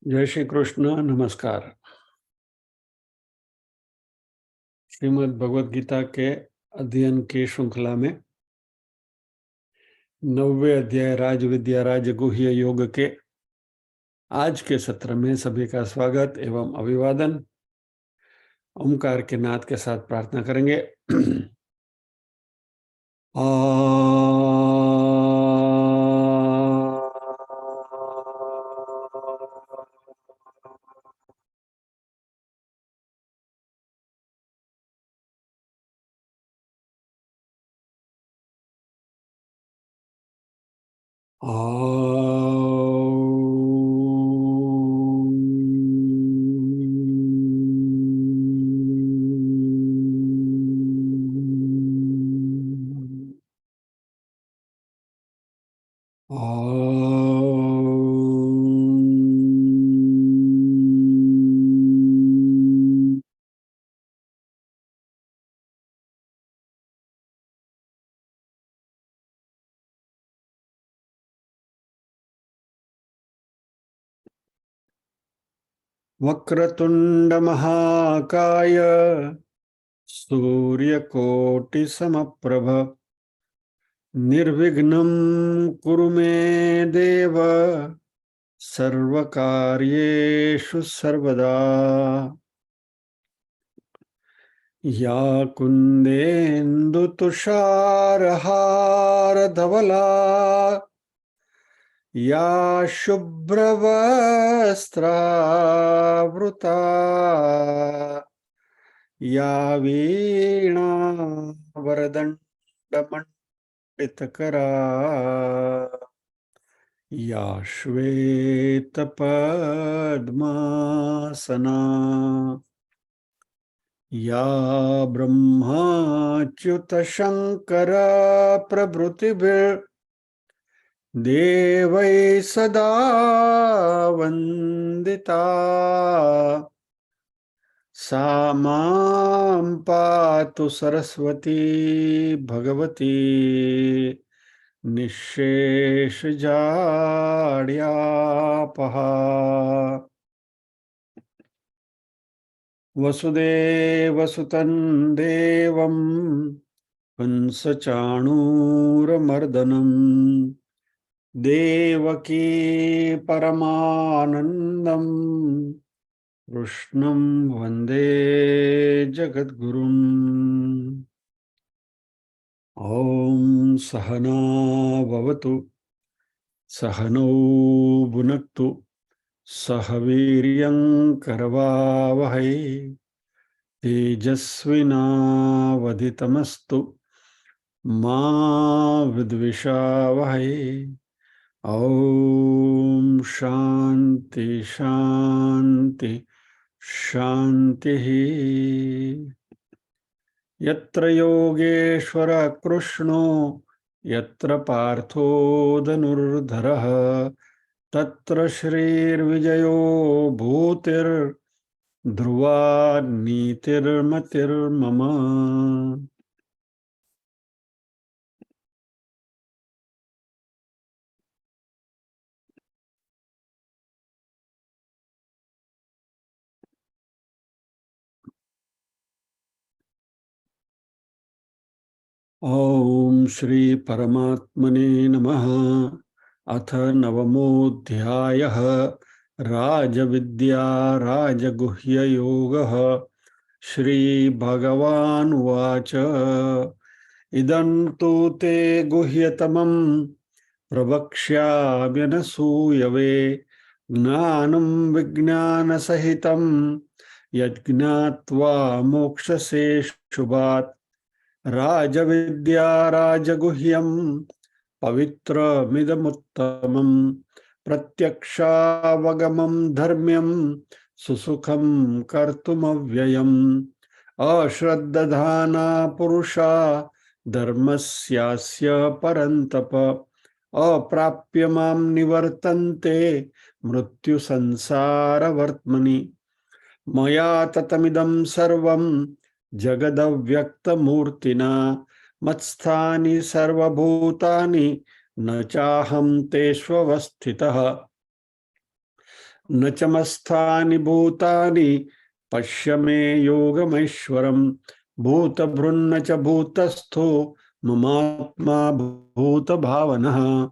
जय श्री कृष्ण। नमस्कार। श्रीमद् भगवद गीता के अध्ययन की श्रृंखला में 9वें अध्याय राज विद्या राजगुह्य योग के आज के सत्र में सभी का स्वागत एवं अभिवादन। ओंकार के नाद के साथ प्रार्थना करेंगे। आ वक्रतुंड महाकाय सूर्यकोटि समप्रभ निर्विघ्नं कुरु मे देव सर्वकार्येषु सर्वदा। या कुन्देन्दु तुषारहार धवला या शुभ्रवस्त्रावृता या वीणा वरदण्डमण्डितकरा या श्वेतपद्मासना या ब्रह्माच्युतशङ्कर प्रभृतिभिर्देवैः सदा वन्दिता सा मां पातु सरस्वती भगवती निःशेषजाड्यापहा। वसुदेवसुतं देवं कंसचाणूरमर्दनं देवकी परमानन्दं कृष्णं वन्दे जगद्गुरुम्। ॐ सहना भवतु सहनौ भुनक्तु सह वीर्यं करवावहै तेजस्विनावधितमस्तु मा विद्विषावहै। ॐ शान्ति शान्ति शान्तिः। यत्र योगेश्वर कृष्णो यत्र पार्थो धनुर्धरः तत्र श्रीर्विजयो भूतिर्ध्रुवा नीतिर्मतिर्मम। ओम श्री परमात्मने नमः। अथ नवमोऽध्यायः राजविद्या राजगुह्ययोगः। श्रीभगवानुवाच इदं तु ते गुह्यतमं प्रवक्ष्याम्यनसूयवे ज्ञानं विज्ञानसहितं यज्ञात्वा मोक्षसे शुभात्। राजविद्या राजगुह्यं पवित्रमिदमुत्तमं प्रत्यक्षावगमं धर्म्यं सुसुखं कर्तुमव्ययम्। अश्रद्धधाना पुरुषा धर्मस्यास्य परन्तप अप्राप्य मां निवर्तन्ते मृत्यु संसारवर्त्मनि। मया ततमिदं सर्वं जगदव्यक्तमूर्तिना मत्स्थानि सर्वभूतानि न चाहं तेष्वस्थितः। न चमस्थानि भूतानि पश्य मे योगमैश्वरम् भूतभृन्न च भूतस्थो ममात्मा भूत भावनः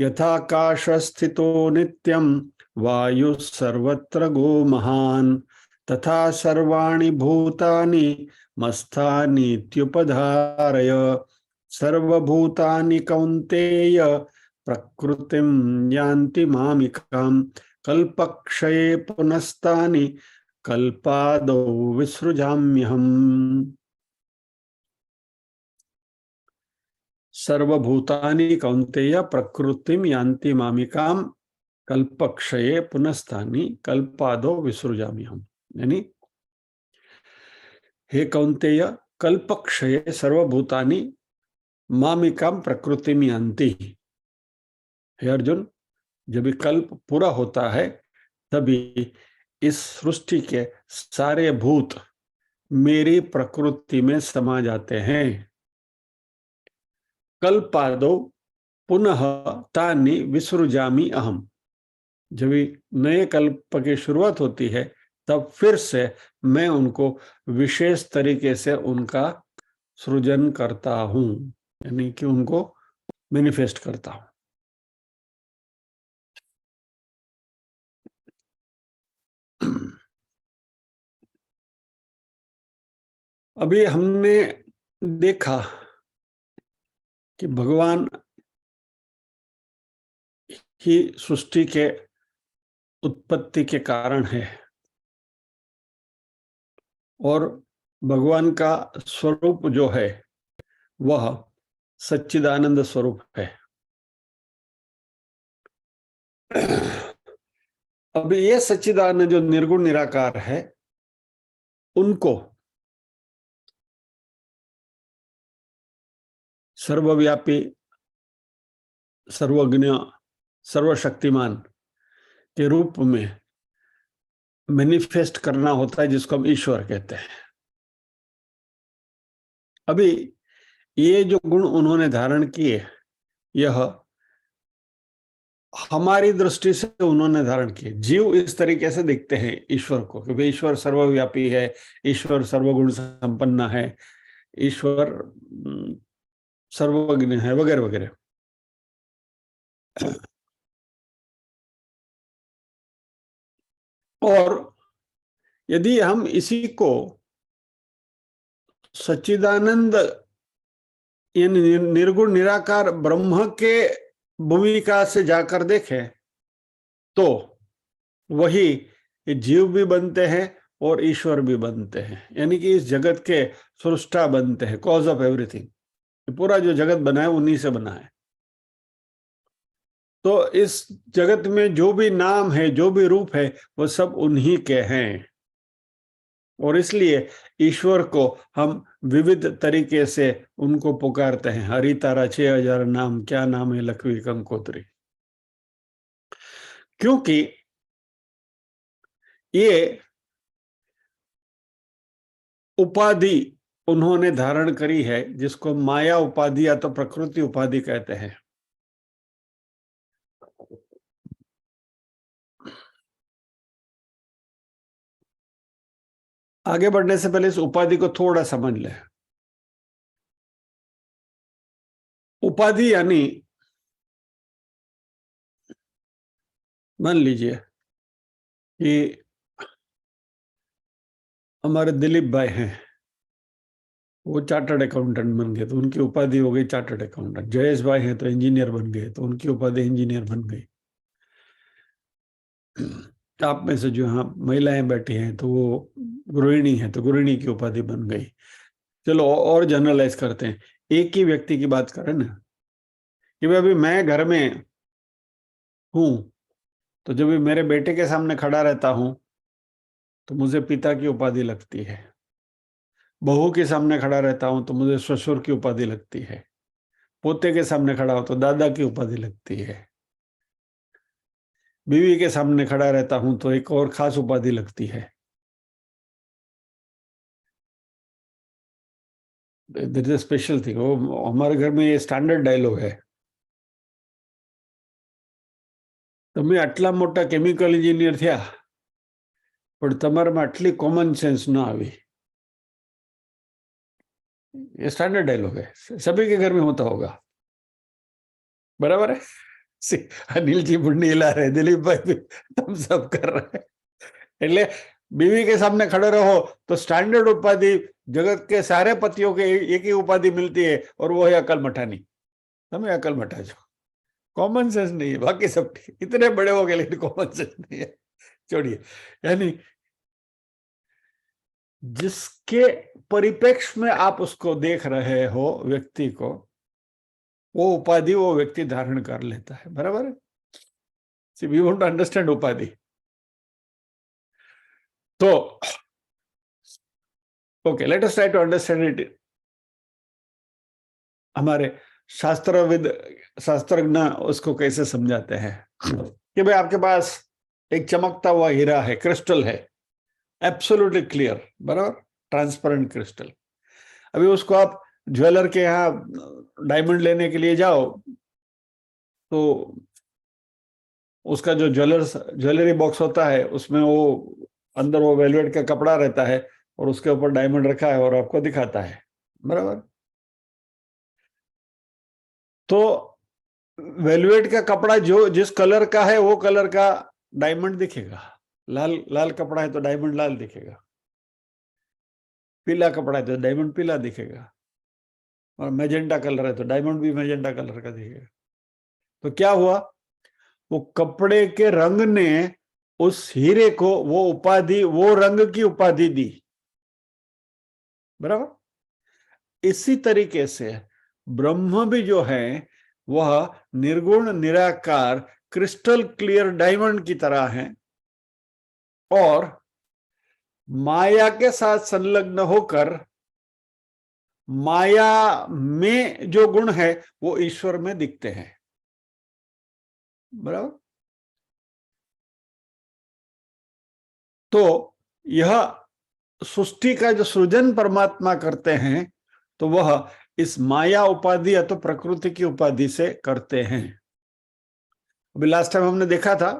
यथाकाशस्थितो नित्यं वायुः सर्वत्र गो महान् तथा सर्वाणि भूतानि मत्स्थानीत्युपधारय सर्वभूतानि कौन्तेय प्रकृतिं यान्ति मामिकां कल्पक्षये पुनस्तानि कल्पादौ विसृजाम्यहम्। सर्वभूतानि कौन्तेय प्रकृतिम यान्ति मामिकाम कल्पक्षये पुनस्तानि कल्पादो विसृजामि हम। यानी हे कौन्तेय कल्पक्षये सर्वभूतानि मामिकाम प्रकृतिम यान्ति। हे अर्जुन, जब कल्प पूरा होता है तभी इस सृष्टि के सारे भूत मेरी प्रकृति में समा जाते हैं। कल्पादो पुनः तानि विसृजामि अहम। जब नए कल्प की शुरुआत होती है तब फिर से मैं उनको विशेष तरीके से उनका सृजन करता हूं, यानी कि उनको मैनिफेस्ट करता हूं। अभी हमने देखा कि भगवान ही सृष्टि के उत्पत्ति के कारण है और भगवान का स्वरूप जो है वह सच्चिदानंद स्वरूप है। अब ये सच्चिदानंद जो निर्गुण निराकार है, उनको सर्वव्यापी, सर्वज्ञ, सर्वशक्तिमान के रूप में मैनिफेस्ट करना होता है, जिसको हम ईश्वर कहते हैं। अभी ये जो गुण उन्होंने धारण किए, यह हमारी दृष्टि से उन्होंने धारण किए। जीव इस तरीके से देखते हैं ईश्वर को कि भाई ईश्वर सर्वव्यापी है, ईश्वर सर्वगुण संपन्न है, ईश्वर सर्वज्ञ है, वगैरह वगैरह। और यदि हम इसी को सच्चिदानंद यानी निर्गुण निराकार ब्रह्म के भूमिका से जाकर देखें तो वही जीव भी बनते हैं और ईश्वर भी बनते हैं, यानी कि इस जगत के सृष्टा बनते हैं, कॉज ऑफ एवरीथिंग। पूरा जो जगत बना है उन्हीं से बना है। तो इस जगत में जो भी नाम है, जो भी रूप है, वो सब उन्हीं के हैं। और इसलिए ईश्वर को हम विविध तरीके से उनको पुकारते हैं। हरि तारा 6000 नाम, क्या नाम है लखवी कंकोत्री। क्योंकि ये उपाधि उन्होंने धारण करी है, जिसको माया उपाधि या तो प्रकृति उपाधि कहते हैं। आगे बढ़ने से पहले इस उपाधि को थोड़ा समझ लें। उपाधि यानी, मान लीजिए कि हमारे दिलीप भाई हैं, वो चार्टर्ड अकाउंटेंट बन गए तो उनकी उपाधि हो गई चार्टर्ड अकाउंटेंट। जयेश भाई हैं तो इंजीनियर बन गए तो उनकी उपाधि इंजीनियर बन गई। आप में से जो यहाँ महिलाएं बैठी हैं तो वो गृहिणी है तो गृहिणी की उपाधि बन गई। चलो और जनरलाइज करते हैं, एक ही व्यक्ति की बात करें ना, कि भाई अभी मैं घर में हूं तो जब भी मेरे बेटे के सामने खड़ा रहता हूं तो मुझे पिता की उपाधि लगती है। बहू के सामने खड़ा रहता हूं तो मुझे ससुर की उपाधि लगती है। पोते के सामने खड़ा हो तो दादा की उपाधि लगती है। बीवी के सामने खड़ा रहता हूं तो एक और खास उपाधि लगती है। This is special thing. वो हमारे घर में ये स्टैंडर्ड डायलॉग है। તમે આટલા મોટા કેમિકલ એન્જિનિયર થયા પણ તમારામાં આટલી કોમન સેન્સ ન આવી। ये स्टैंडर्ड डायलॉग है, सभी के घर में होता होगा, बराबर है। अनिल जी बुंडी हिला रहे, दिलीप भाई भी तुम सब कर रहे। એટલે बीवी के सामने खड़े रहो तो स्टैंडर्ड उपाधि जगत के सारे पतियों के एक ही उपाधि मिलती है और वो है अकल मठानी। તમે अकल मठा છો, कॉमन सेंस नहीं है, बाकी सब ठीक, इतने बड़े हो गए लेकिन कॉमन सेंस नहीं है, छोड़िए। यानी जिसके परिप्रेक्ष्य में आप उसको देख रहे हो व्यक्ति को, वो उपाधि वो व्यक्ति धारण कर लेता है, बराबर है। See we want to understand उपाधि। तो okay, let us try to understand it. हमारे शास्त्रविद शास्त्रज्ञ उसको कैसे समझाते हैं कि भाई आपके पास एक चमकता हुआ हीरा है, क्रिस्टल है, एब्सोल्युटली क्लियर, बराबर, ट्रांसपेरेंट क्रिस्टल। अभी उसको आप ज्वेलर के यहाँ डायमंड लेने के लिए जाओ तो उसका जो ज्वेलरी बॉक्स होता है उसमें वो अंदर वो वेलवेट का कपड़ा रहता है और उसके ऊपर डायमंड रखा है और आपको दिखाता है, बराबर। तो वेलवेट का कपड़ा जो जिस कलर का है वो कलर का डायमंड दिखेगा। लाल कपड़ा है तो डायमंड लाल दिखेगा, पीला कपड़ा है तो डायमंड पीला दिखेगा, और मैजेंटा कलर है तो डायमंड भी मैजेंटा कलर का दिखेगा। तो क्या हुआ, वो कपड़े के रंग ने उस हीरे को वो उपाधि, वो रंग की उपाधि दी, बराबर। इसी तरीके से ब्रह्म भी जो है वह निर्गुण निराकार क्रिस्टल क्लियर डायमंड की तरह है, और माया के साथ संलग्न होकर माया में जो गुण है वो ईश्वर में दिखते हैं, बराबर। तो यह सृष्टि का जो सृजन परमात्मा करते हैं तो वह इस माया उपाधि या तो प्रकृति की उपाधि से करते हैं। अभी लास्ट टाइम हमने देखा था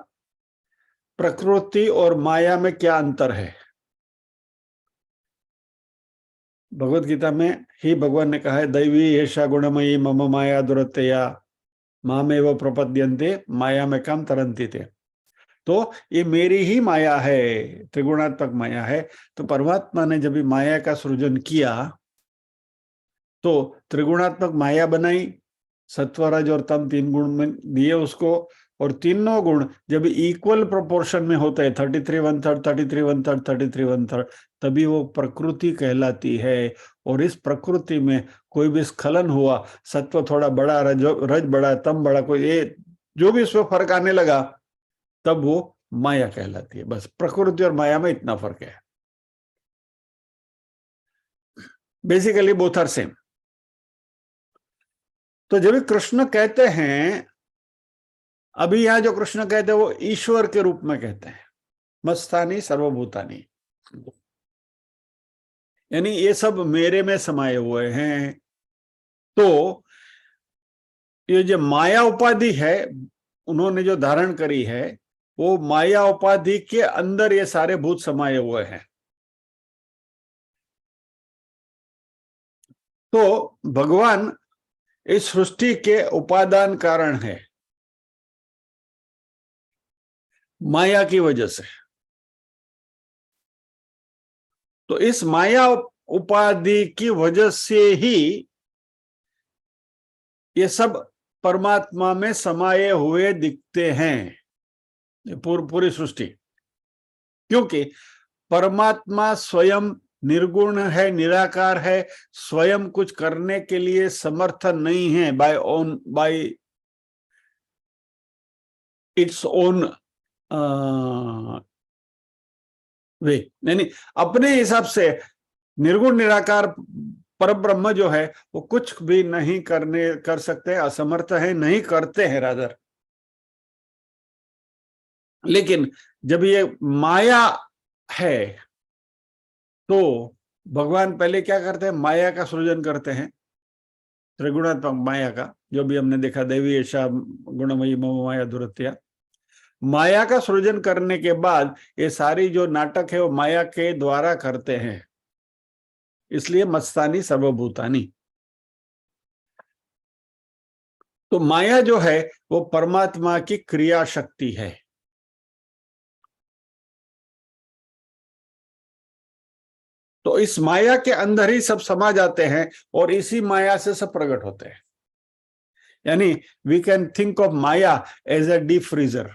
प्रकृति और माया में क्या अंतर है। भगवत गीता में ही भगवान ने कहा है, दैवी ऐसा गुणमयी मम माया दुरत्यया मामेव प्रपद्यन्ते माया में काम तरंती थे। तो ये मेरी ही माया है, त्रिगुणात्मक माया है। तो परमात्मा ने जब माया का सृजन किया तो त्रिगुणात्मक माया बनाई, सत्वरज और तम 3 गुण में दिए उसको, और तीनों गुण जब इक्वल प्रोपोर्शन में होते हैं 33 1/3 33 1/3 33 1/3, तभी वो प्रकृति कहलाती है। और इस प्रकृति में कोई भी स्खलन हुआ, सत्व थोड़ा बड़ा, रज बड़ा, तम बड़ा, कोई ये जो भी उसमें फर्क आने लगा तब वो माया कहलाती है। बस प्रकृति और माया में इतना फर्क है, बेसिकली बोथ आर सेम। तो जब कृष्ण कहते हैं, अभी यहां जो कृष्ण कहते हैं वो ईश्वर के रूप में कहते हैं, मत्स्थानी सर्वभूतानी, यानी ये सब मेरे में समाये हुए हैं। तो ये जो माया उपाधि है उन्होंने जो धारण करी है, वो माया उपाधि के अंदर ये सारे भूत समाये हुए हैं। तो भगवान इस सृष्टि के उपादान कारण है माया की वजह से। तो इस माया उपाधि की वजह से ही ये सब परमात्मा में समाये हुए दिखते हैं, पूरी सृष्टि। क्योंकि परमात्मा स्वयं निर्गुण है, निराकार है, स्वयं कुछ करने के लिए समर्थ नहीं है बाय इट्स ओन वे, यानी अपने हिसाब से निर्गुण निराकार परब्रह्म जो है वो कुछ भी नहीं कर सकते, असमर्थ है, नहीं करते हैं रादर। लेकिन जब ये माया है तो भगवान पहले क्या करते हैं, माया का सृजन करते हैं, त्रिगुणात्मक माया का, जो भी हमने देखा, देवी ऐसा गुणमयी मम माया दुरत्या। माया का सृजन करने के बाद ये सारी जो नाटक है वो माया के द्वारा करते हैं, इसलिए मत्स्थानी सर्वभूतानी। तो माया जो है वो परमात्मा की क्रिया शक्ति है। तो इस माया के अंदर ही सब समा जाते हैं और इसी माया से सब प्रकट होते हैं। यानी we can think of Maya as a deep freezer.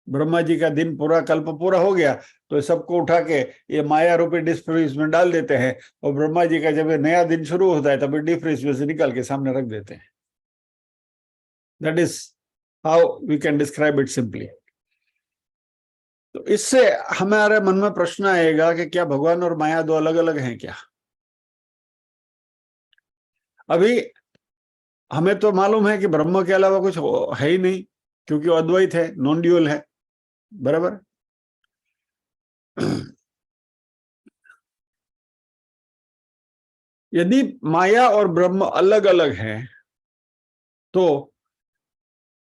Brahma ji का दिन पूरा, कल्प पूरा हो गया तो सबको उठा के ये माया रूपी डीप फ्रीज में डाल देते हैं, और ब्रह्मा जी का जब नया दिन शुरू होता है तभी डीप फ्रीज में से निकाल के सामने रख देते हैं। That is how we can describe it simply. तो इससे हमारे मन में प्रश्न आएगा कि क्या भगवान और माया दो अलग अलग हैं क्या? अभी हमें तो मालूम है कि ब्रह्म के अलावा कुछ है ही नहीं, क्योंकि वो अद्वैत है, नॉन ड्यूअल है, बराबर। यदि माया और ब्रह्म अलग अलग हैं तो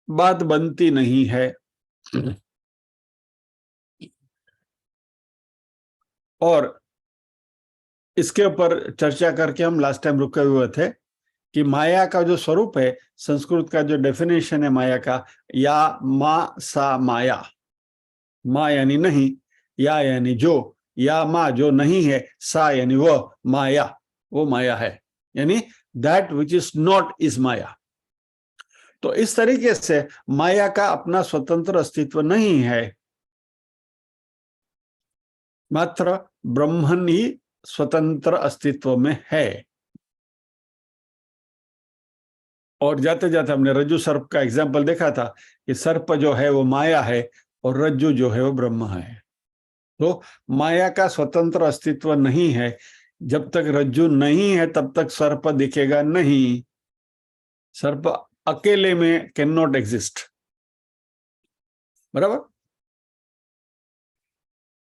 बात बनती नहीं है। और इसके ऊपर चर्चा करके हम लास्ट टाइम रुके हुए थे कि माया का जो स्वरूप है, संस्कृत का जो डेफिनेशन है माया का, या मा सा माया। मा यानी नहीं, या यानी जो, या मा जो नहीं है, सा यानी वह माया, वो माया है, यानी that which is not is Maya. तो इस तरीके से माया का अपना स्वतंत्र अस्तित्व नहीं है, मात्र ब्रह्मन ही स्वतंत्र अस्तित्व में है। और जाते जाते हमने रज्जु सर्प का एग्जाम्पल देखा था कि सर्प जो है वो माया है और रज्जु जो है वो ब्रह्म है। तो माया का स्वतंत्र अस्तित्व नहीं है। जब तक रज्जु नहीं है तब तक सर्प दिखेगा नहीं। सर्प अकेले में कैन नॉट एग्जिस्ट, बराबर।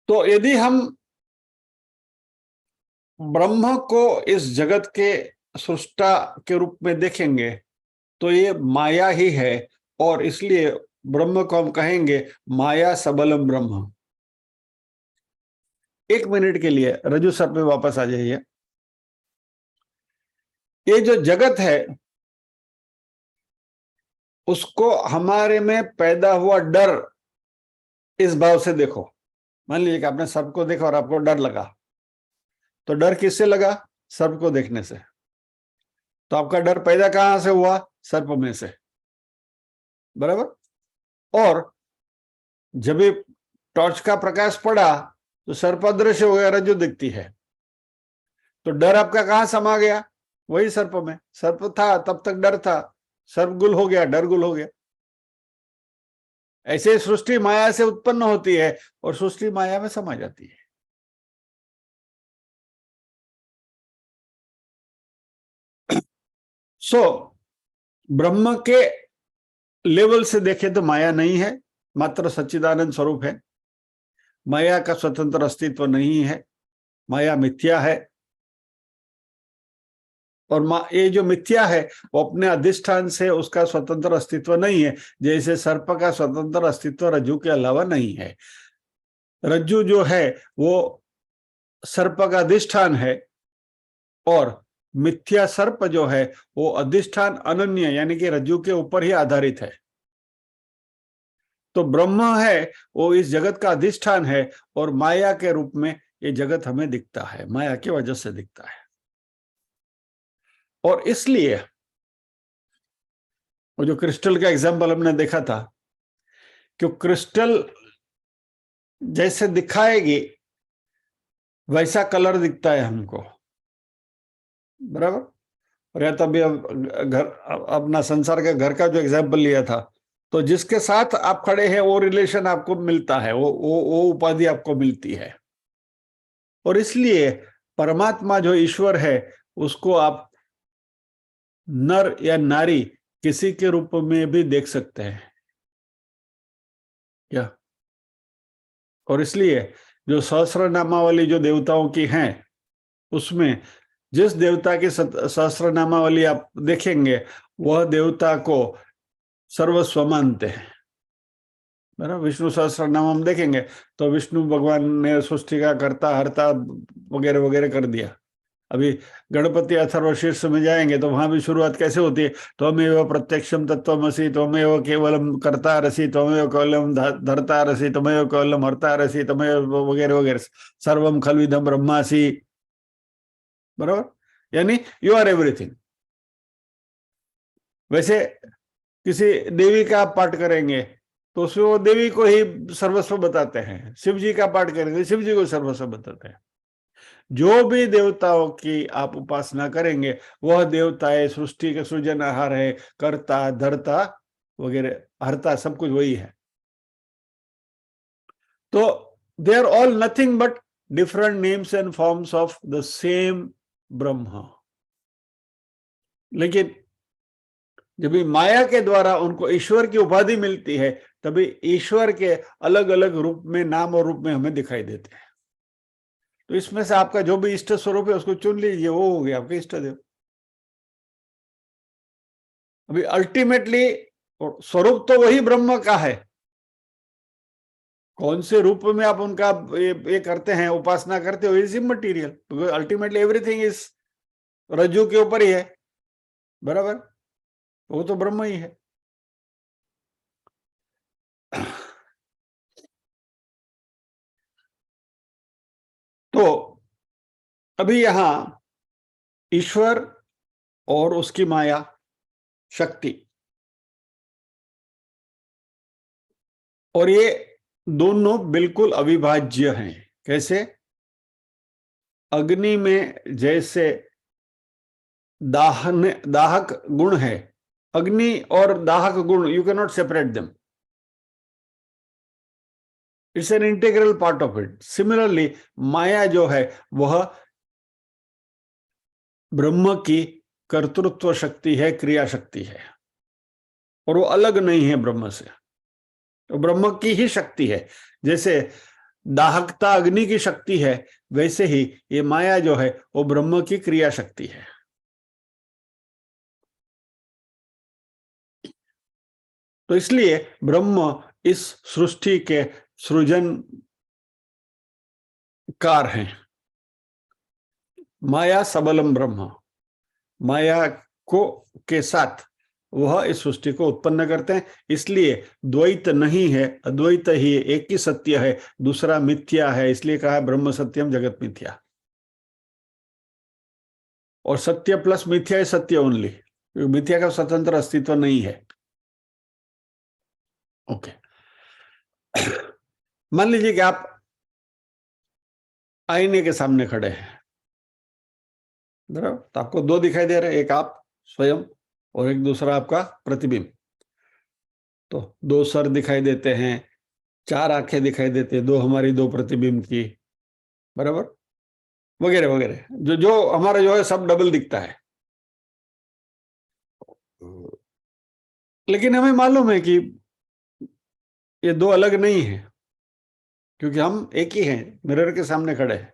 तो यदि हम ब्रह्म को इस जगत के सृष्टा के रूप में देखेंगे तो ये माया ही है, और इसलिए ब्रह्म को हम कहेंगे माया सबलम ब्रह्म। एक मिनट के लिए रज्जु सर्प में वापस आ जाइए। ये जो जगत है उसको हमारे में पैदा हुआ डर, इस भाव से देखो। मान लीजिए कि आपने सर्प को देखा और आपको डर लगा, तो डर किससे लगा? सर्प को देखने से। तो आपका डर पैदा कहां से हुआ? सर्प में से, बराबर। और जब भी टॉर्च का प्रकाश पड़ा तो सर्प अदृश्य हो गया, रज्जु दिखती है। तो डर आपका कहां समा गया? वही सर्प में। सर्प था तब तक डर था, सर्प गुल हो गया, डर गुल हो गया। ऐसे सृष्टि माया से उत्पन्न होती है और सृष्टि माया में समा जाती है। सो ब्रह्म के लेवल से देखें तो माया नहीं है, मात्र सच्चिदानंद स्वरूप है। माया का स्वतंत्र अस्तित्व नहीं है, माया मिथ्या है। और ये जो मिथ्या है वो अपने अधिष्ठान से उसका स्वतंत्र अस्तित्व नहीं है, जैसे सर्प का स्वतंत्र अस्तित्व रज्जु के अलावा नहीं है। रज्जु जो है वो सर्प का अधिष्ठान है, और मिथ्या सर्प जो है वो अधिष्ठान अनन्य यानी कि रज्जु के ऊपर ही आधारित है। तो ब्रह्म है वो इस जगत का अधिष्ठान है, और माया के रूप में ये जगत हमें दिखता है, माया की वजह से दिखता है। और इसलिए वो जो क्रिस्टल का एग्जाम्पल हमने देखा था कि क्रिस्टल जैसे दिखाएगी वैसा कलर दिखता है हमको, बराबर। और या तभी घर अपना संसार के घर का जो एग्जाम्पल लिया था, तो जिसके साथ आप खड़े हैं वो रिलेशन आपको मिलता है, वो उपाधि आपको मिलती है। और इसलिए परमात्मा जो ईश्वर है उसको आप नर या नारी किसी के रूप में भी देख सकते हैं क्या? और इसलिए जो सहस्र नामावली जो देवताओं की हैं उसमें जिस देवता की सहस्र नामावली आप देखेंगे वह देवता को सर्वस्व मानते हैं। बराबर। विष्णु सहस्त्र नाम हम देखेंगे तो विष्णु भगवान ने सृष्टि का कर्ता हर्ता वगैरह वगैरह कर दिया। अभी गणपति अथर्वशीर्ष में जाएंगे तो वहां भी शुरुआत कैसे होती है, त्वमेव प्रत्यक्षम तत्त्वमसि त्वमेव केवलम कर्ता रसि त्वमेव केवलम धर्ता रसि त्वमेव केवलम हर्ता रसि त्वमेव वगैरह वगैरह, सर्वम खल्विदम ब्रह्मासि। बराबर, यानी यू आर एवरीथिंग। वैसे किसी देवी का आप पाठ करेंगे तो उसमें वो देवी को ही सर्वस्व बताते हैं, शिव जी का पाठ करेंगे शिव जी को सर्वस्व बताते हैं। जो भी देवताओं की आप उपासना करेंगे वह देवताएं सृष्टि के सृजनहार है, कर्ता धर्ता वगैरह हरता सब कुछ वही है। तो they are all nothing but different names and forms of the same Brahma. लेकिन जब भी माया के द्वारा उनको ईश्वर की उपाधि मिलती है तभी ईश्वर के अलग अलग रूप में, नाम और रूप में हमें दिखाई देते हैं। तो इसमें से आपका जो भी इष्ट स्वरूप है उसको चुन लीजिए, वो हो गया आपका इष्ट देव। अभी अल्टीमेटली स्वरूप तो वही ब्रह्म का है, कौन से रूप में आप उनका ये करते हैं, उपासना करते हो, is immaterial, because ultimately everything is रज्जु के ऊपर ही है। बराबर, वो तो ब्रह्म ही है। तो अभी यहां ईश्वर और उसकी माया शक्ति, और ये दोनों बिल्कुल अविभाज्य हैं। कैसे? अग्नि में जैसे दाहक गुण है, अग्नि और दाहक गुण you can not separate them, it's an integral part of it. Similarly Maya जो है वह ब्रह्म की कर्तृत्व शक्ति है, क्रिया शक्ति है, और वो अलग नहीं है ब्रह्म से, तो ब्रह्म की ही शक्ति है। जैसे दाहकता अग्नि की शक्ति है, वैसे ही ये माया जो है वो ब्रह्म की क्रिया शक्ति है। तो इसलिए ब्रह्म इस सृष्टि के सृजन कार हैं। माया सबलम ब्रह्म, माया को के साथ वह इस सृष्टि को उत्पन्न करते हैं। इसलिए द्वैत नहीं है, अद्वैत ही एक ही सत्य है, दूसरा मिथ्या है। इसलिए कहा है ब्रह्म सत्यम जगत मिथ्या, और सत्य प्लस मिथ्या है सत्य ओनली, मिथ्या का स्वतंत्र अस्तित्व नहीं है। ओके, मान लीजिए कि आप आईने के सामने खड़े हैं, बराबर, तो आपको दो दिखाई दे रहे हैं, एक आप स्वयं और एक दूसरा आपका प्रतिबिंब। तो दो सर दिखाई देते हैं, चार आंखें दिखाई देते हैं, दो हमारी दो प्रतिबिंब की, बराबर, वगैरह वगैरह, जो जो हमारा जो है सब डबल दिखता है। लेकिन हमें मालूम है कि ये दो अलग नहीं है, क्योंकि हम एक ही हैं, मिरर के सामने खड़े हैं,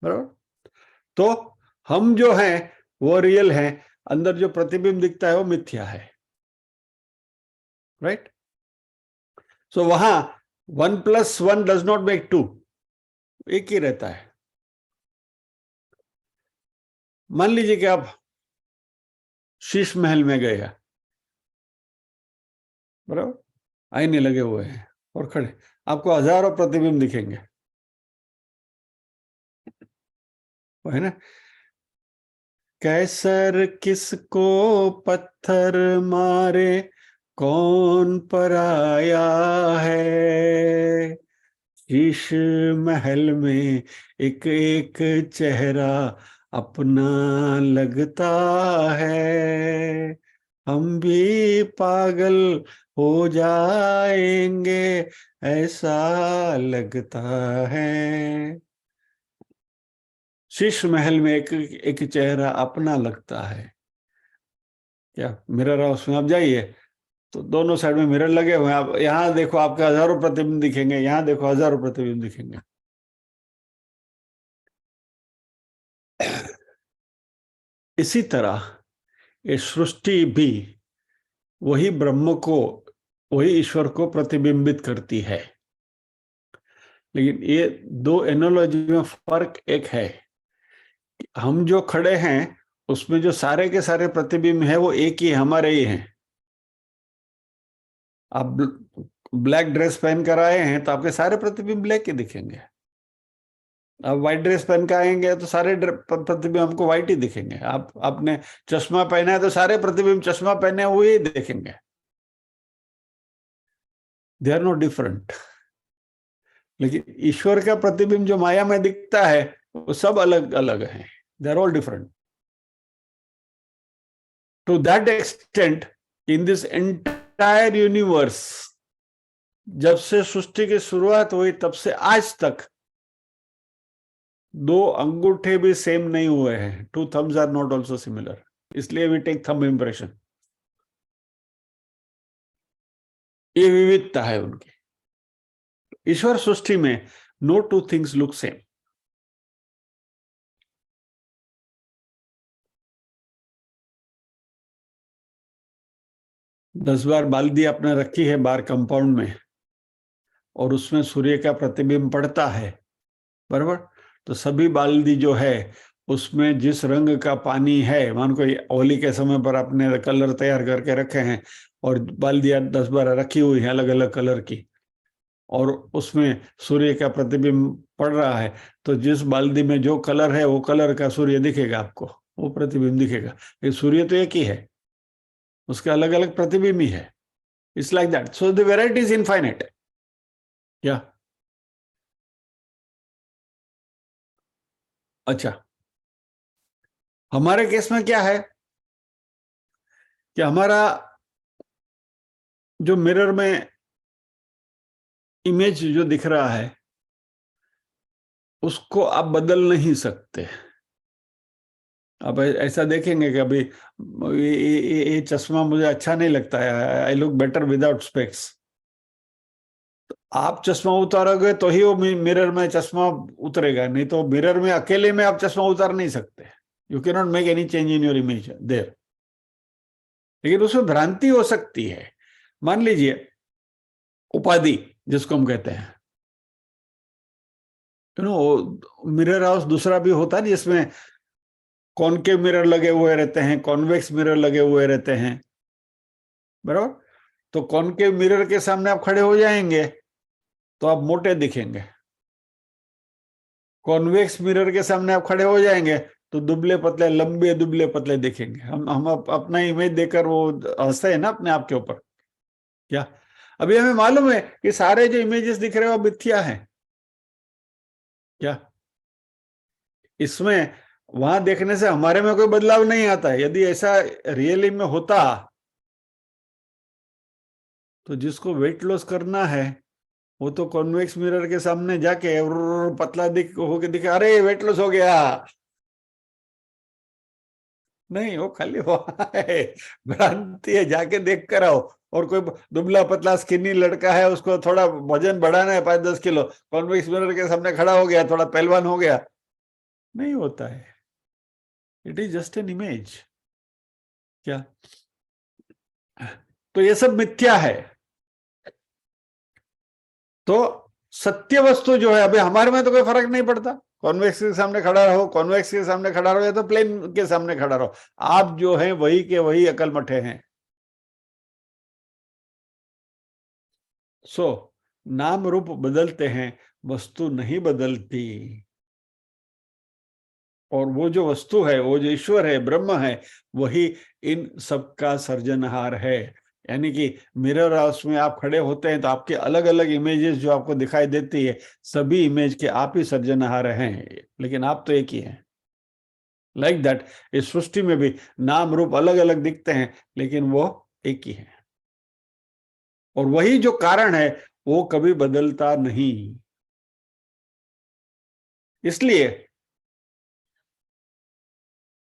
बराबर। तो हम जो हैं वो रियल हैं, अंदर जो प्रतिबिंब दिखता है वो मिथ्या है, राइट। सो वहां 1 + 1 डज नॉट मेक 2, एक ही रहता है। मान लीजिए कि आप शीश महल में गए हैं, बराबर, आईने लगे हुए हैं और खड़े, आपको हजारों प्रतिबिंब दिखेंगे, वो है ना। कैसर किसको पत्थर मारे, कौन पराया है, शीश महल में एक एक चेहरा अपना लगता है, हम भी पागल हो जाएंगे ऐसा लगता है। शीश महल में एक एक चेहरा अपना लगता है। क्या मिरर हाउस में आप जाइए तो दोनों साइड में मिरर लगे हुए हैं, आप यहाँ देखो आपके हजारों प्रतिबिंब दिखेंगे, यहाँ देखो हजारों प्रतिबिंब दिखेंगे। इसी तरह ये सृष्टि भी वही ब्रह्म को वही ईश्वर को प्रतिबिंबित करती है। लेकिन ये दो एनालॉजी में फर्क एक है, हम जो खड़े हैं उसमें जो सारे के सारे प्रतिबिंब है वो एक ही हमारे ही हैं। आप ब्लैक ड्रेस पहन कर आए हैं तो आपके सारे प्रतिबिंब ब्लैक ही दिखेंगे। आप व्हाइट ड्रेस पहन के आएंगे तो सारे प्रतिबिंब हमको व्हाइट ही दिखेंगे। आपने चश्मा पहना है तो सारे प्रतिबिंब चश्मा पहने हुए ही देखेंगे। They are not different. लेकिन ईश्वर का प्रतिबिंब जो माया में दिखता है वो सब अलग अलग है। They are all different to that extent in this entire universe. जब से सृष्टि की शुरुआत हुई तब से आज तक दो अंगूठे भी सेम नहीं हुए हैं। Two thumbs are not also similar, इसलिए वी टेक थंब इंप्रेशन। ये विविधता है उनकी। ईश्वर सृष्टि में no two things look same. दस बार बाल्टी आपने रखी है बाहर कंपाउंड में और उसमें सूर्य का प्रतिबिंब पड़ता है, बराबर। तो सभी बाल्टी जो है उसमें जिस रंग का पानी है, मान को होली के समय पर आपने कलर तैयार करके रखे हैं और बाल्टियां 10-12 रखी हुई है अलग अलग कलर की, और उसमें सूर्य का प्रतिबिंब पड़ रहा है, तो जिस बाल्टी में जो कलर है वो कलर का सूर्य दिखेगा आपको, वो प्रतिबिंब दिखेगा। ये सूर्य तो एक ही है, उसके अलग अलग प्रतिबिंब ही है। It's like that, so the variety is infinite. क्या? अच्छा, हमारे केस में क्या है कि हमारा जो मिरर में इमेज जो दिख रहा है उसको आप बदल नहीं सकते। आप ऐसा देखेंगे कि अभी ये चश्मा मुझे अच्छा नहीं लगता है, I look better without specs. आप चश्मा उतारोगे तो ही वो मिरर में चश्मा उतरेगा, नहीं तो मिरर में अकेले में आप चश्मा उतार नहीं सकते। You can not make any change in your image there. लेकिन उसमें भ्रांति हो सकती है। मान लीजिए उपाधि जिसको हम कहते हैं, यू नो, मिरर हाउस दूसरा भी होता है जिसमें कॉनकेव मिरर लगे हुए रहते हैं, कॉन्वेक्स मिरर लगे हुए रहते हैं, बराबर। तो कॉनकेव मिरर के सामने आप खड़े हो जाएंगे तो आप मोटे दिखेंगे। कॉन्वेक्स मिरर के सामने आप खड़े हो जाएंगे तो दुबले पतले, लंबे दुबले पतले दिखेंगे। हम अपना इमेज देखकर वो हंसते हैं ना अपने आप के ऊपर। क्या? अभी हमें मालूम है कि सारे जो इमेजेस दिख रहे हैं वो मिथ्या है। क्या? इसमें वहां देखने से हमारे में कोई बदलाव नहीं आता है। यदि ऐसा रियली में होता तो जिसको वेट लॉस करना है वो तो कॉन्वेक्स मिरर के सामने जाके पतला दिख होके दिखे, अरे वेट लॉस हो गया। नहीं, वो खाली वहां है, भ्रांति है, जाके देख कर आओ। और कोई दुबला पतला स्किनी लड़का है, उसको थोड़ा वजन बढ़ाना है 5-10 किलो, कॉन्वेक्स मिरर के सामने खड़ा हो गया, थोड़ा पहलवान हो गया। नहीं होता है, it is just an image. क्या? तो ये सब मिथ्या है। तो सत्य वस्तु जो है, अभी हमारे में तो कोई फर्क नहीं पड़ता, कॉन्वेक्स के सामने खड़ा रहो, कॉन्वेक्स के सामने खड़ा रहो, या तो प्लेन के सामने खड़ा रहो, आप जो है वही के वही अकलमठे हैं। सो नाम रूप बदलते हैं, वस्तु नहीं बदलती। और वो जो वस्तु है, वो जो ईश्वर है, ब्रह्म है, वही इन सबका सर्जनहार है। यानी कि मिरर हाउस में आप खड़े होते हैं तो आपके अलग अलग इमेजेस जो आपको दिखाई देती है, सभी इमेज के आप ही सर्जनहार हैं, लेकिन आप तो एक ही हैं। लाइक दैट इस सृष्टि में भी नाम रूप अलग अलग दिखते हैं लेकिन वो एक ही है। और वही जो कारण है वो कभी बदलता नहीं। इसलिए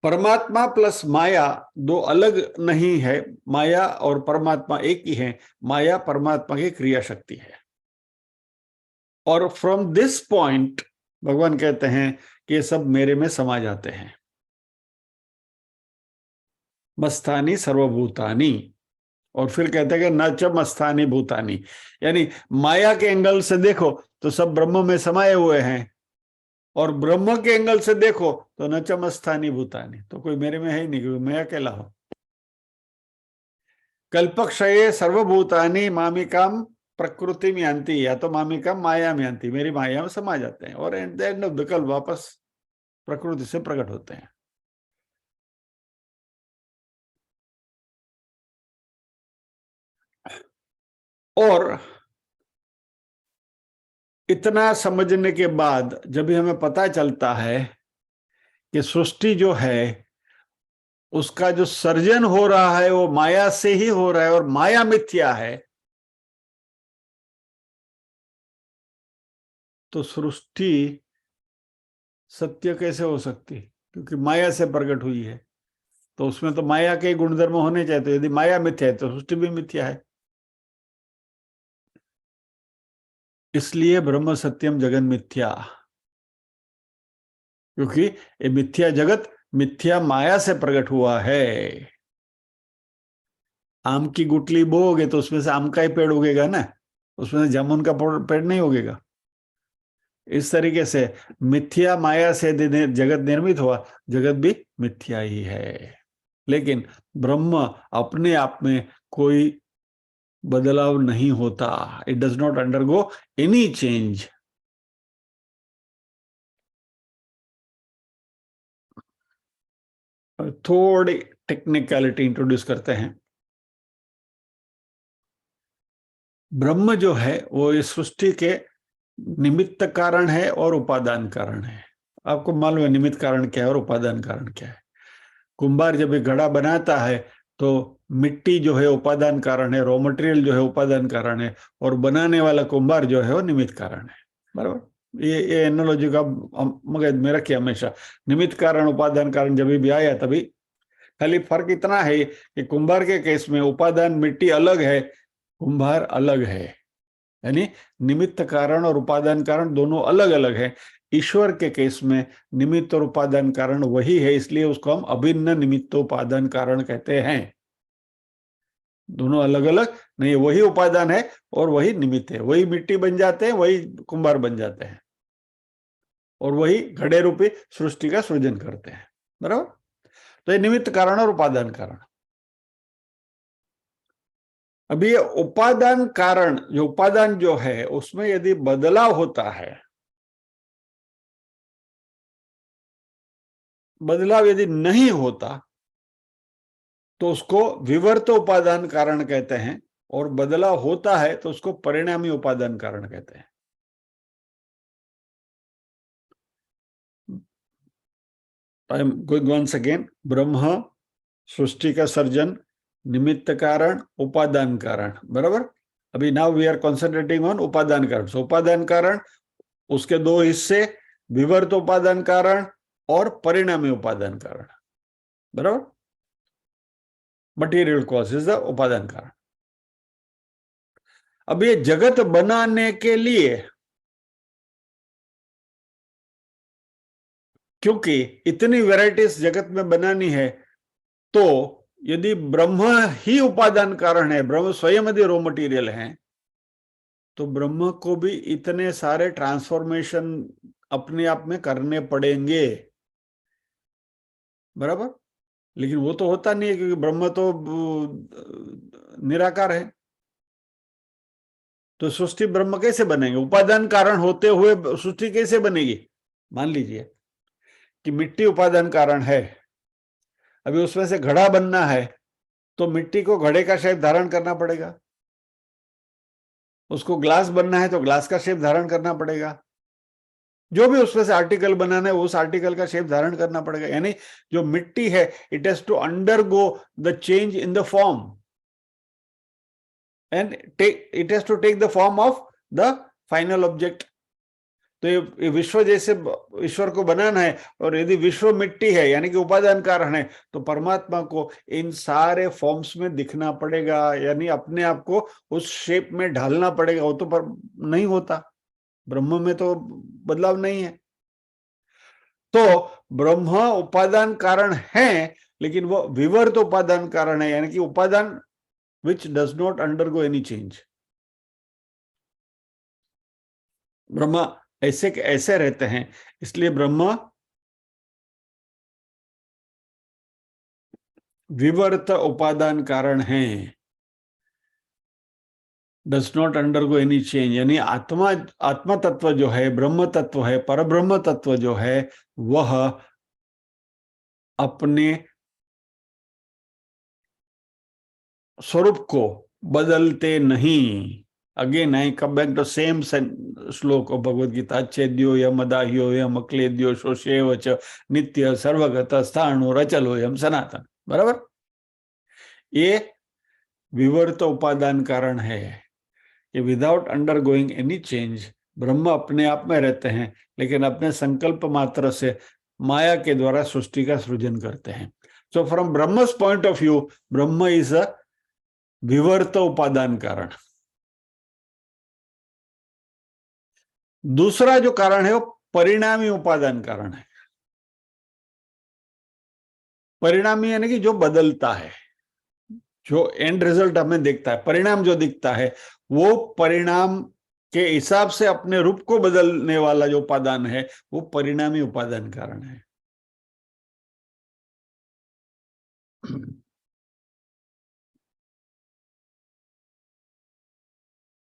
परमात्मा प्लस माया दो अलग नहीं है, माया और परमात्मा एक ही है। माया परमात्मा की क्रिया शक्ति है। और फ्रॉम दिस पॉइंट भगवान कहते हैं कि ये सब मेरे में समा जाते हैं। मस्तानी सर्वभूतानी, और फिर कहते हैं कि न च मस्थानी भूतानी, यानी माया के एंगल से देखो तो सब ब्रह्म में समाये हुए हैं, और ब्रह्म के एंगल से देखो तो न च मस्थानी भूतानी, तो कोई मेरे में है ही नहीं, क्योंकि मैं अकेला हूं। कल्पक्षये सर्वभूतानि मामिकाम प्रकृति में आंती, या तो मामिकाम माया में आंती, मेरी माया में समा जाते हैं, और at the end of the कल वापस प्रकृति से प्रकट होते हैं। और इतना समझने के बाद जब भी हमें पता चलता है कि सृष्टि जो है उसका जो सर्जन हो रहा है वो माया से ही हो रहा है, और माया मिथ्या है, तो सृष्टि सत्य कैसे हो सकती, क्योंकि माया से प्रकट हुई है, तो उसमें तो माया के गुणधर्म होने चाहिए। तो यदि माया मिथ्या है तो सृष्टि भी मिथ्या है। इसलिए ब्रह्म सत्यम जगन मिथ्या, क्योंकि ये मिथ्या जगत मिथ्या माया से प्रकट हुआ है। आम की गुठली बोओगे तो उसमें से आम का ही पेड़ उगेगा ना, उसमें से जामुन का पेड़ नहीं उगेगा। इस तरीके से मिथ्या माया से जगत निर्मित हुआ, जगत भी मिथ्या ही है। लेकिन ब्रह्म अपने आप में कोई बदलाव नहीं होता, it does not undergo any change. थोड़ी टेक्निकलिटी इंट्रोड्यूस करते हैं। ब्रह्म जो है वो इस सृष्टि के निमित्त कारण है और उपादान कारण है। आपको मालूम है निमित्त कारण क्या है और उपादान कारण क्या है। कुंभार जब एक घड़ा बनाता है तो मिट्टी जो है उपादान कारण है, रॉ मटेरियल जो है उपादान कारण है, और बनाने वाला कुंभार जो है वो निमित्त कारण है। बराबर, ये एनालॉजी का मगज में रखिए हमेशा। निमित्त कारण उपादान कारण जब भी आया तभी, खाली फर्क इतना है कि कुंभार के केस में उपादान मिट्टी अलग है, कुंभार अलग है, यानी निमित्त कारण और उपादान कारण दोनों अलग अलग है। ईश्वर के केस में निमित्त और उपादान कारण वही है, इसलिए उसको हम अभिन्न निमित्तोपादान कारण कहते हैं। दोनों अलग अलग नहीं, वही उपादान है और वही निमित्त है, वही मिट्टी बन जाते हैं, वही कुंभार बन जाते हैं, और वही घड़े रूपी सृष्टि का सृजन करते हैं। बराबर, तो ये निमित्त कारण और उपादान कारण। अभी ये उपादान कारण, जो उपादान जो है उसमें यदि बदलाव होता है, बदलाव यदि नहीं होता तो उसको विवर्त उपादान कारण कहते हैं, और बदलाव होता है तो उसको परिणामी उपादान कारण कहते हैं। I am going once again. ब्रह्म, सृष्टि का सर्जन, निमित्त कारण, उपादान कारण। बराबर, अभी now we are concentrating on उपादान कारण। सो उपादान कारण, उसके दो हिस्से, विवर्त उपादान कारण और परिणामी उपादान कारण। बराबर, मटीरियल कॉज इज द उपादान कारण। अब ये जगत बनाने के लिए, क्योंकि इतनी वैरायटीज जगत में बनानी है, तो यदि ब्रह्म ही उपादान कारण है, ब्रह्म स्वयं यदि रॉ मटेरियल है, तो ब्रह्म को भी इतने सारे ट्रांसफॉर्मेशन अपने आप में करने पड़ेंगे। बराबर, लेकिन वो तो होता नहीं है, क्योंकि ब्रह्म तो निराकार है। तो सृष्टि ब्रह्म कैसे बनेंगे? उपादान कारण होते हुए सृष्टि कैसे बनेगी? मान लीजिए कि मिट्टी उपादान कारण है, अभी उसमें से घड़ा बनना है, तो मिट्टी को घड़े का शेप धारण करना पड़ेगा। उसको ग्लास बनना है तो ग्लास का शेप धारण करना पड़ेगा। जो भी उसमें से आर्टिकल बनाना है उस आर्टिकल का शेप धारण करना पड़ेगा। यानी जो मिट्टी है, it has to undergo the change in the form, and it has to take the form of the final object. तो ये विश्व जैसे ईश्वर को बनाना है, और यदि विश्व मिट्टी है यानी कि उपादान कारण है, तो परमात्मा को इन सारे फॉर्म्स में दिखना पड़ेगा, यानी अपने आप को उस शेप में ढालना पड़ेगा। वो तो पर नहीं होता, ब्रह्म में तो बदलाव नहीं है। तो ब्रह्म उपादान कारण है, लेकिन वो विवर्त उपादान कारण है, यानी कि उपादान which does not undergo any change. ब्रह्म ऐसे ऐसे रहते हैं, इसलिए ब्रह्म विवर्त उपादान कारण है, does not undergo any change. यानी आत्मा, आत्मा तत्व जो है, ब्रह्म तत्व है, परब्रह्म तत्व जो है, वह अपने स्वरूप को बदलते नहीं। Again I come back to same shloka of Bhagavad Gita, अच्छेद्यो यम अदाह्यो यम अक्लेद्यो शोषेव च नित्य सर्वगत स्थाणु रचलो यम सनातन। बराबर, ये विवर्त उपादान कारण है कि विदाउट अंडरगोइंग एनी चेंज ब्रह्म अपने आप में रहते हैं, लेकिन अपने संकल्प मात्र से माया के द्वारा सृष्टि का सृजन करते हैं। So from Brahma's point of view, Brahman is a विवर्त उपादान कारण। दूसरा जो कारण है वो परिणामी उपादान कारण है। परिणामी यानी कि जो बदलता है, जो एंड रिजल्ट हमें दिखता है, परिणाम जो दिखता है, वो परिणाम के हिसाब से अपने रूप को बदलने वाला जो उपादान है, वो परिणामी उपादान कारण है।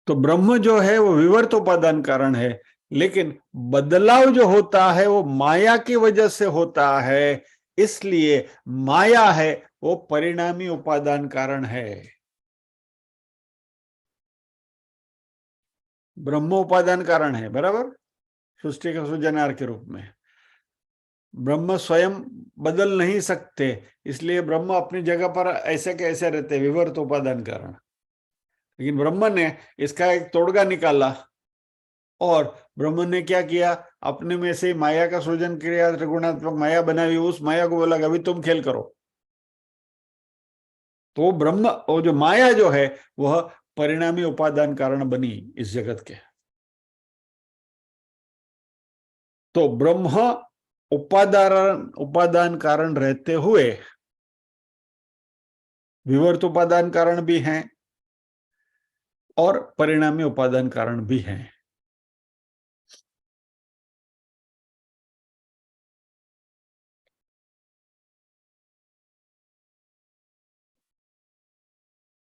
तो ब्रह्म जो है वो विवर्त उपादान कारण है, लेकिन बदलाव जो होता है वो माया की वजह से होता है, इसलिए माया है वो परिणामी उपादान कारण है। ब्रह्म उपादान कारण है, बराबर, सृष्टि का सृजनहार के रूप में। ब्रह्म स्वयं बदल नहीं सकते, इसलिए ब्रह्म अपनी जगह पर ऐसे के ऐसे रहते, विवर्त उपादान कारण। लेकिन ब्रह्म ने इसका एक तोड़गा निकाला और ब्रह्म ने क्या किया, अपने में से माया का सृजन किया, त्रिगुणात्मक माया बनाई, उस माया को बोला अभी तुम खेल करो। तो ब्रह्म, वो जो माया जो है वह परिणामी उपादान कारण बनी इस जगत के। तो ब्रह्म उपादान कारण रहते हुए विवर्त उपादान कारण भी हैं और परिणामी उपादान कारण भी हैं।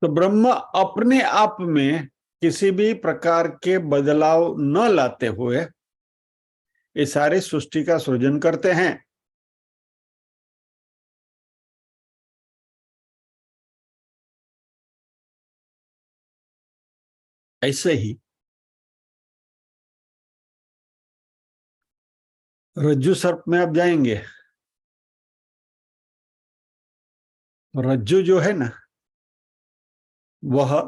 तो ब्रह्म अपने आप में किसी भी प्रकार के बदलाव न लाते हुए ये सारे सृष्टि का सृजन करते हैं। ऐसे ही रज्जु सर्प में आप जाएंगे, रज्जु जो है ना, वह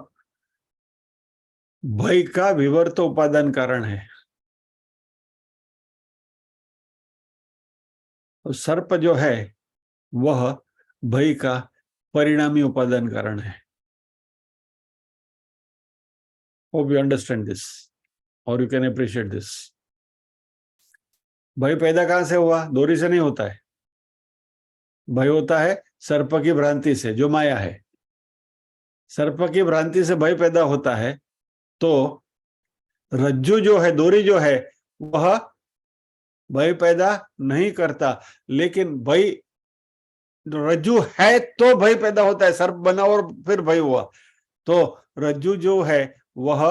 भय का विवर्त उपादान कारण है, और सर्प जो है वह भय का परिणामी उपादान कारण है। होप यू अंडरस्टैंड दिस और यू कैन अप्रिशिएट दिस। भय पैदा कहां से हुआ? डोरी से नहीं होता है। भय होता है सर्प की भ्रांति से, जो माया है। सर्प की भ्रांति से भय पैदा होता है। तो रज्जु जो है, डोरी जो है, वह भय पैदा नहीं करता, लेकिन भय, रज्जु है तो भय पैदा होता है। सर्प बना और फिर भय हुआ। तो रज्जु जो है वह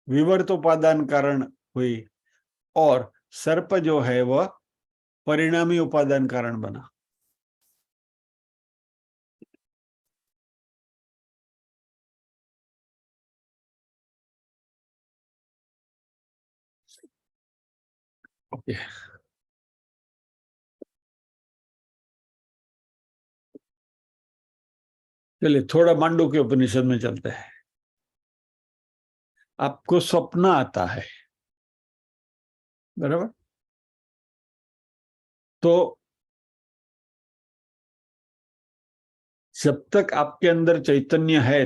विवर्त उपादान कारण हुई और सर्प जो है वह परिणामी उपादान कारण बना। ओके, चलिए थोड़ा मांडू के उपनिषद में चलते हैं। आपको स्वप्न आता है, बराबर? तो जब तक आपके अंदर चैतन्य है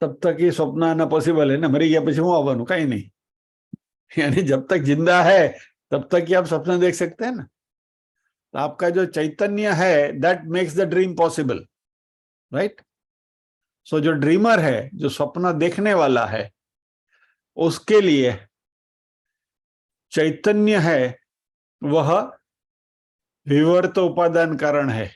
तब तक ये स्वप्न आना पॉसिबल है ना। मरी गया પછી હું આવવાનું? कहीं नहीं। यानी जब तक जिंदा है तब तक ही आप सपना देख सकते हैं ना। तो आपका जो चैतन्य है that makes the dream possible, right? So जो ड्रीमर है, जो सपना देखने वाला है, उसके लिए चैतन्य है वह विवर्त उपादान कारण है।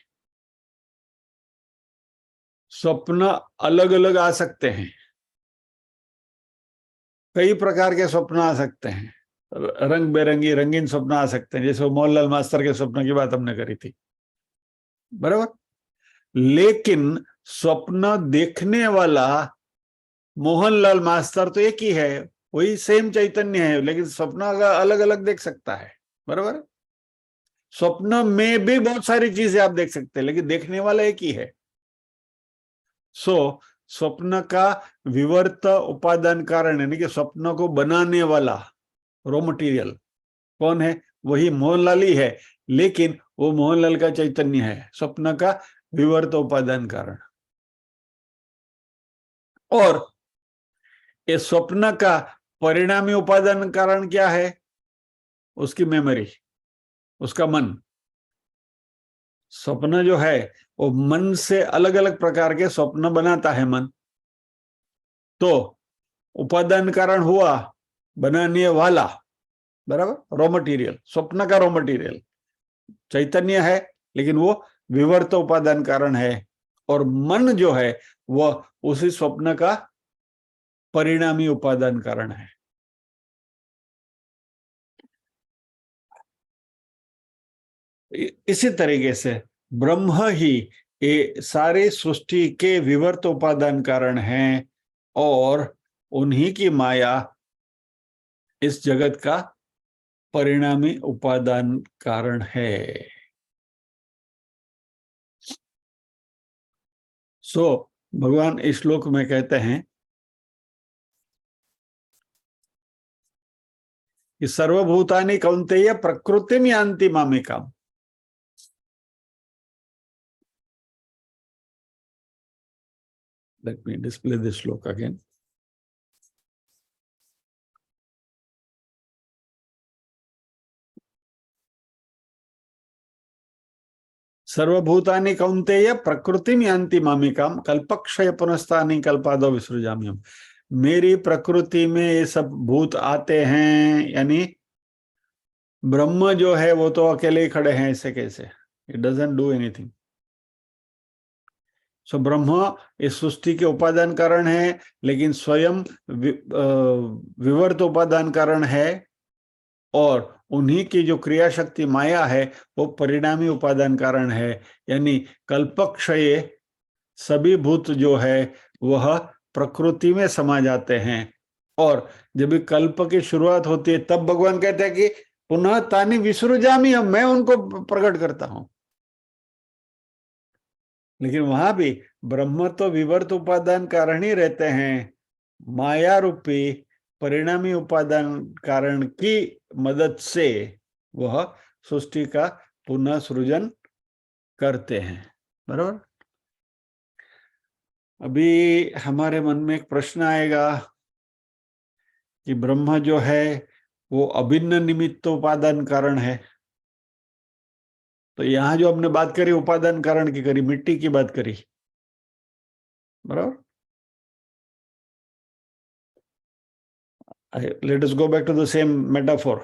स्वप्न अलग अलग आ सकते हैं, कई प्रकार के स्वप्न आ सकते हैं, रंग बेरंगी रंगीन स्वप्न आ सकते हैं, जैसे मोहनलाल मास्टर के स्वप्न की बात हमने करी थी, बराबर। लेकिन स्वप्न देखने वाला मोहनलाल मास्टर तो एक ही है, वही सेम चैतन्य है, लेकिन स्वप्न अलग अलग देख सकता है, बराबर। स्वप्न में भी बहुत सारी चीजें आप देख सकते हैं, लेकिन देखने वाला एक ही है। सो स्वप्न का विवर्त उपादान कारण यानी कि स्वप्न को बनाने वाला रॉ मटेरियल कौन है? वही मोहनलाल ही है, लेकिन वो मोहनलाल का चैतन्य है, स्वप्न का विवर्त उपादान कारण। और इस स्वप्न का परिणामी उपादान कारण क्या है? उसकी मेमोरी, उसका मन। स्वप्न जो है वो मन से अलग अलग प्रकार के स्वप्न बनाता है मन। तो उपादान कारण हुआ बनाने वाला, बराबर, रॉ मटेरियल, स्वप्न का रॉ मटेरियल चैतन्य है, लेकिन वो विवर्त उपादान कारण है। और मन जो है वह उसी स्वप्न का परिणामी उपादान कारण है। इसी तरीके से ब्रह्म ही ये सारे सृष्टि के विवर्त उपादान कारण हैं, और उन्हीं की माया इस जगत का परिणामी उपादान कारण है। सो भगवान इस श्लोक में कहते हैं कि सर्वभूतानि कौन्तेय प्रकृतिम यान्ति मामिकाम। Let me display this श्लोक again. सर्वभूतानि कौन्तेय प्रकृतिम यान्ति मामिकाम कल्पक्षय पुनस्तानि कल्पादो विसृजाम्यहम्। मेरी प्रकृति में ये सब भूत आते हैं, यानी ब्रह्म जो है वो तो अकेले ही खड़े हैं, ऐसे कैसे? It doesn't do anything. So Brahman इस सृष्टि के उपादान कारण है, लेकिन स्वयं विवर्त उपादान कारण है, और उन्हीं की जो क्रिया शक्ति माया है वो परिणामी उपादान कारण है। यानी कल्पक्षय सभी भूत जो है वह प्रकृति में समा जाते हैं, और जब भी कल्प की शुरुआत होती है तब भगवान कहते हैं कि पुनः तानि विसृजामि, अब मैं उनको प्रकट करता हूं। लेकिन वहां भी ब्रह्म तो विवर्त उपादान कारण ही रहते हैं, माया रूपी परिणामी उपादान कारण की मदद से वह सृष्टि का पुनः सृजन करते हैं, बराबर। अभी हमारे मन में एक प्रश्न आएगा कि ब्रह्म जो है वो अभिन्न निमित्त उपादान कारण है। तो यहां जो हमने बात करी उपादान कारण की करी, मिट्टी की बात करी, बराबर। Let us go back to the same metaphor.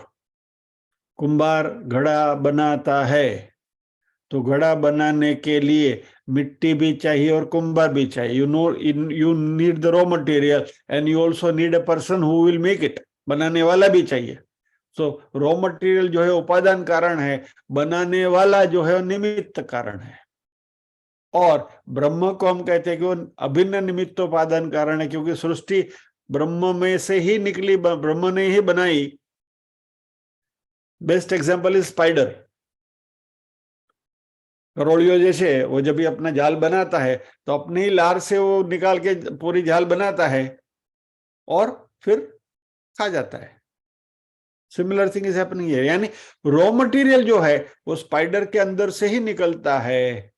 कुंभार घड़ा बनाता है, तो घड़ा बनाने के लिए मिट्टी भी चाहिए और कुंभार भी चाहिए। You need the raw material and you also need a person who will make it. बनाने वाला भी चाहिए। सो रॉ मटेरियल जो है उपादान कारण है, बनाने वाला जो है निमित्त कारण है। और ब्रह्म को हम कहते हैं कि वो अभिन्न निमित्त उपादान कारण है, क्योंकि सृष्टि ब्रह्म में से ही निकली, ब्रह्म ने ही बनाई। Best example is spider. करोड़ियों जैसे वो जब भी अपना जाल बनाता है तो अपने ही लार से वो निकाल के पूरी जाल बनाता है और फिर खा जाता है। Similar thing is happening here, यानी रॉ मटेरियल जो है वो स्पाइडर के अंदर से ही निकलता है,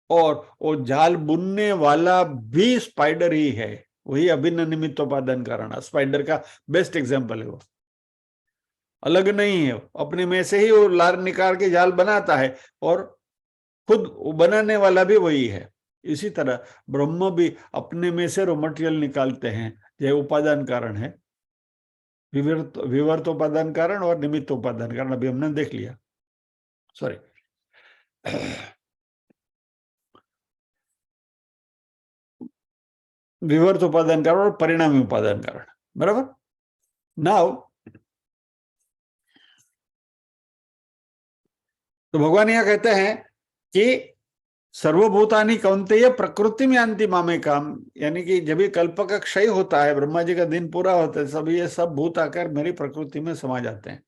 और वो जाल बुनने वाला भी स्पाइडर ही है। वही अभिन्न निमित्त उपादान कारण स्पाइडर का बेस्ट एग्जांपल है। वो अलग नहीं है, अपने में से ही वो लार निकाल के जाल बनाता है, और खुद बनाने वाला भी वही है। इसी तरह ब्रह्म भी अपने में से रॉ मटेरियल निकालते हैं, यह उपादान कारण है, विवर्त उपादान कारण और निमित्त उपादान कारण, अभी हमने देख लिया। सॉरी, विवर्त उपादान कारण और परिणामी उपादान कारण, बराबर। नाउ तो भगवान यह कहते हैं कि सर्वभूतानि कौन्तेय प्रकृति में अंति मामे काम, यानी कि जब ये कल्प का क्षय होता है, ब्रह्मा जी का दिन पूरा होता है, सब ये सब भूत आकर मेरी प्रकृति में समा जाते हैं।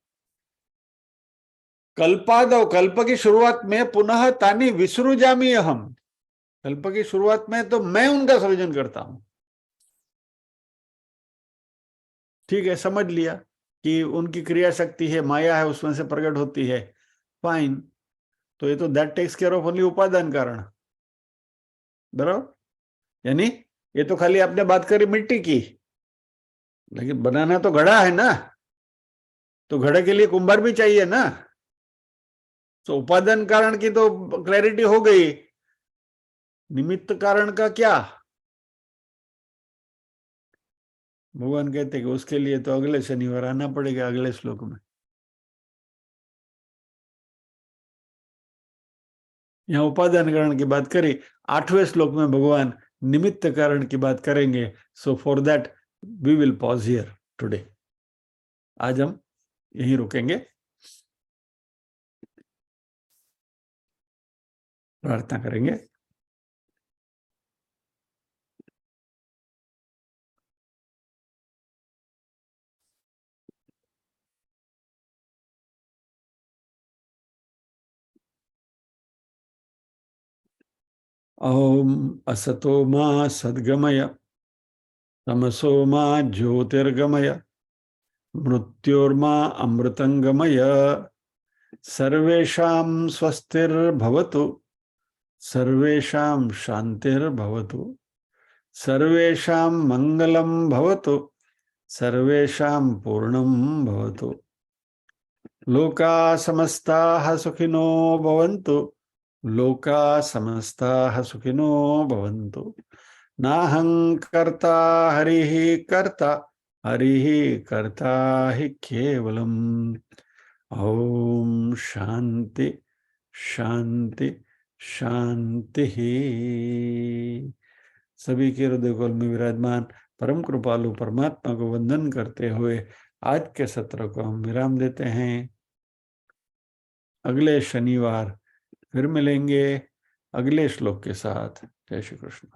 कल्पादौ, कल्प की शुरुआत में पुनः तानी विसृजामि अहम, कल्प की शुरुआत में तो मैं उनका सृजन करता हूं। ठीक है, समझ लिया कि उनकी क्रिया शक्ति है, माया है, उसमें से प्रकट होती है, फाइन। तो ये तो that takes care of only उपादान कारण, बराबर। यानी ये तो खाली आपने बात करी मिट्टी की, लेकिन बनाना तो घड़ा है ना, तो घड़े के लिए कुंभार भी चाहिए ना। तो उपादान कारण की तो क्लैरिटी हो गई, निमित्त कारण का क्या? भगवान कहते कि उसके लिए तो अगले शनिवार आना पड़ेगा, अगले श्लोक में। यहाँ उपादान कारण की बात करी, 8वें श्लोक में भगवान निमित्त कारण की बात करेंगे। So for that we will pause here today. आज हम यहीं रुकेंगे, प्रार्थना करेंगे। ओम असतो मा सद्गमय, तमसो मा ज्योतिर्गमय, मृत्योर्मा अमृतंगमय, सर्वेषां स्वस्तिर्भवतु, सर्वेषां शान्तिर्भवतु, सर्वेषां मंगलं भवतु, सर्वेषां पूर्णं भवतु, लोका समस्ताः सुखिनो भवन्तु, लोका समस्ताः सुखिनो भवन्तु। नाहं कर्ता हरिः कर्ता, हरिः कर्ता हि केवलम्। ओम शांति शांति शांति। सभी के हृदय कोल में विराजमान परम कृपालु परमात्मा को वंदन करते हुए आज के सत्र को हम विराम देते हैं। अगले शनिवार फिर मिलेंगे अगले श्लोक के साथ। जय श्री कृष्ण।